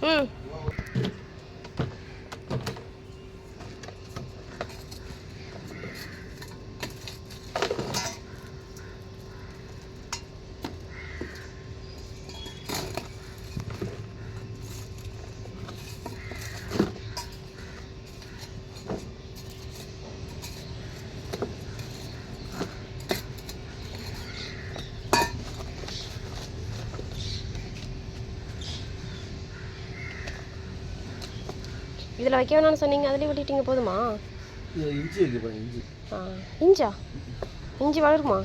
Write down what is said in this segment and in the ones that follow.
ம். இதில் வைக்க வேணாம்னு சொன்னீங்க, அதுலேயே விட்டுட்டீங்க. போதுமா? இஞ்சி வைக்க போகிறேன். இஞ்சி. இஞ்சா? இஞ்சி வளருமா?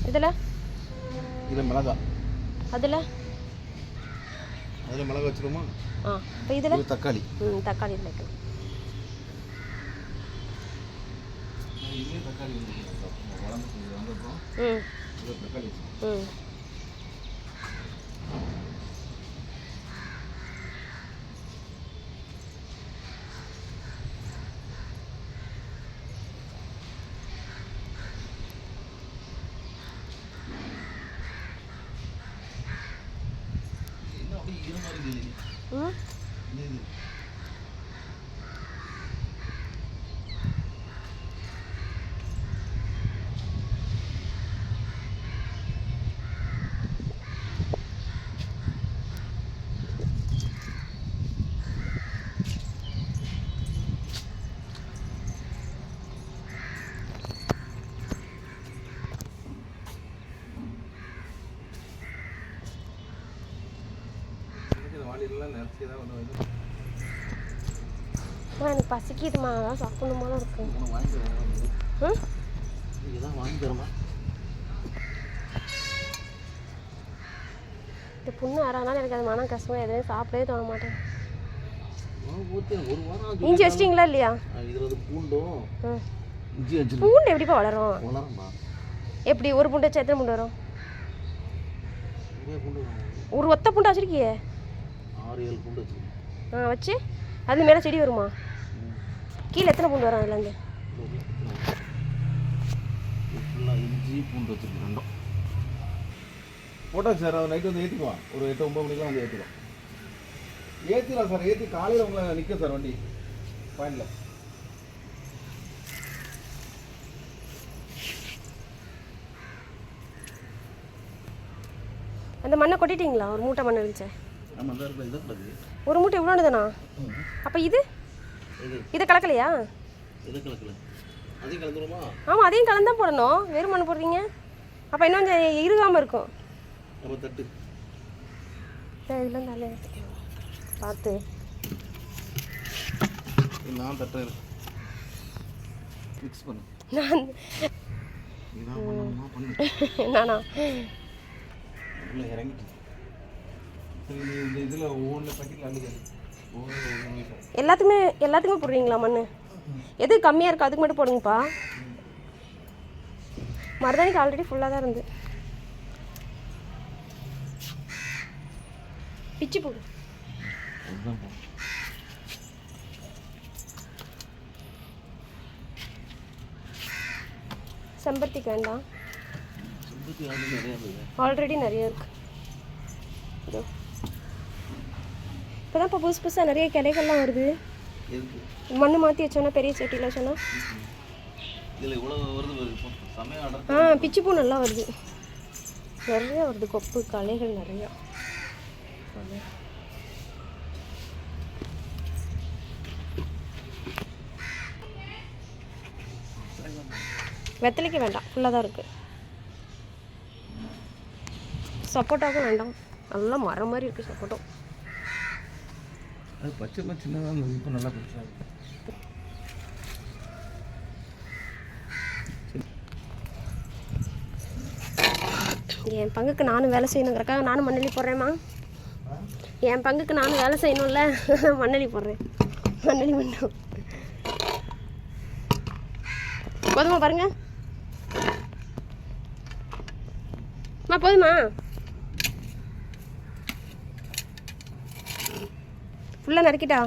இதில் மிளகா. அதில் மிளகா வச்சுருமா? இப்போ இதில் தக்காளி. தக்காளி இதில் வைக்கணும். தக்காளி தக்காளி. எனக்கு பசிக்குதுமா, அதான் சாப்பிடணுமா இருக்கு. இந்த புண்ணு ஆறானாலும் எனக்கு அது மனம் கஷ்டமா, எதுவும் சாப்பிடவே தோண மாட்டேன். இஞ்சி வச்சிட்டிங்களா இல்லையா? பூண்டு எப்படிப்பா வளரும்? எப்படி ஒரு பூண்டு வச்சு எத்தனை பூண்டு வரும்? ஒரு ஒத்த பூண்டு வச்சிருக்கியே? 6-7 பூண்டு வச்சு. வச்சு அது மேலே செடி வருமா? கீழே எத்தனை பூண்டு வரும் அதுலேருந்து? இஞ்சி பூண்டு வச்சுருக்கு ரெண்டும் போட்டாச்சு சார். நைட்டு வந்து ஏற்றிக்குவான். ஒரு 8-9 மணிக்கெலாம் வந்து ஏற்றிடும். ஏற்றிடலாம் சார். ஏற்றி காலையில் உங்களை நிற்க சார் வண்டி பாயிண்டில். அந்த மண்ணை கொட்டிட்டீங்களா? ஒரு மூட்டை மண் இருந்துச்சு. ஆமாம் சார். இதான் ஒரு மூட்டை இவ்வளோன்னு தானா? அப்போ இதை கலக்கலையா? இதை கலக்கல. அதையும் கலந்துருமா? ஆமாம், அதையும் கலந்தான் போடணும். வெறும் மண் போடுறீங்க. அப்போ இன்னும் கொஞ்சம் இருகாமல் இருக்கும். அப்போ தட்டு இதெல்லாம் நல்ல பார்த்து நான் தட்டை மிக்ஸ் பண்ணு. நானா இறங்கிட்டு இந்த இதில் ஒவ்வொன்றில் பட்டியில் அள்ளுது. எல்லாத்துக்குமே போடுறீங்களா மண்? எது கம்மியாக இருக்கோ அதுக்கு மட்டும் போடுங்கப்பா. மருதாணிக்கு ஆல்ரெடி ஃபுல்லாக தான் இருந்து. பிச்சு போடு. செம்பருத்திக்கு வேண்டாம், ஆல்ரெடி நிறைய இருக்கு. இப்போதான் இப்போ புதுசாக நிறைய கிளைகள்லாம் வருது. மண்ணு மாற்றி வச்சோன்னா, பெரிய சட்டியில் வச்சோன்னா பிச்சு பூ நல்லா வருது. நிறைய வருது கொப்பு களைகள் நிறையா. வெத்தலைக்கு வேண்டாம், ஃபுல்லாக தான் இருக்குது. சப்போட்டாவுக்கும் வேண்டாம், நல்லா மரம் மாதிரி இருக்குது சப்போட்டோ. அது பச்சை சின்னதாக இப்போ நல்லா பிடிச்சா. என் பங்குக்கு நானும் வேலை செய்யணுங்கிறக்காக நானும் மண்ணெளி போடுறேம்மா. என் பங்குக்கு நானும் வேலை செய்யணும்ல, மண்ணெளி போடுறேன். மண்ணெளி பண்ணும். போதுமா பாருங்க? போதுமா? ஃபுல்லாக நறுக்கிட்டா?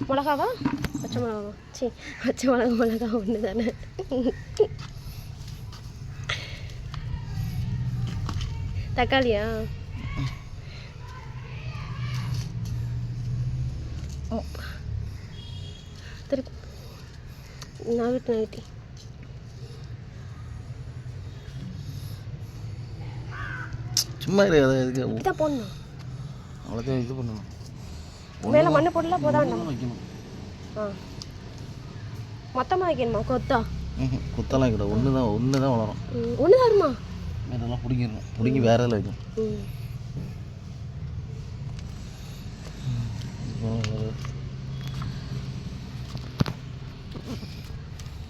மிளகாவா பச்சை மிளகாவா? சரி, பச்சை மிளகா ஒன்று தானே. தக்காளியா? திருப்பி நகட்டி சும்மா கிடையாது, இதுக்கு இதான் போடணும். அவ்வளோதான் இது பண்ணணும். மேலே மண்ணு போடலாம் போதாண்டா. வைக்கணும். ஆ மொத்தமாக வைக்கணுமா? கொத்தா? குத்தலாம் கிடையாது, ஒன்று தான் வளரும். ஒன்று தான் வருமா? வேறெல்லாம் பிடிங்கிடணும், பிடிங்கி வேற இதில் வைக்கணும்.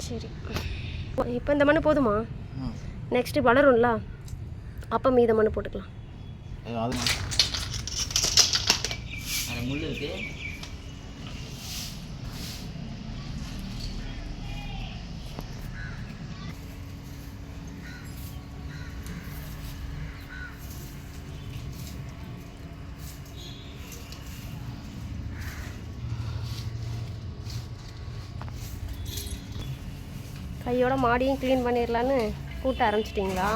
சரி, இப்போ இந்த மண்ணு போதுமா? நெக்ஸ்ட்டு வளரும்ல, அப்போ மீத மண்ணு போட்டுக்கலாம். அது முள் இருக்கு. கையோட மாடியும் க்ளீன் பண்ணிடலான்னு கூட்ட ஆரம்பிச்சிட்டிங்களா?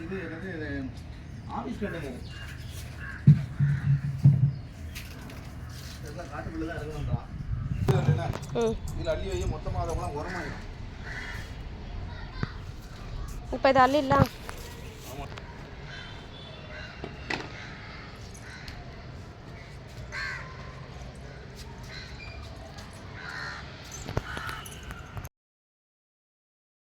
இது என்னது ஆஃபீஸ் கட்டணும். இதெல்லாம் காட்டுக்குள்ளே தான் இருக்கணும்டா. இதில் அள்ளி வைய மொத்தமாக அதெல்லாம் உரமாயிடும். இப்போ இது அள்ளிடலாம்.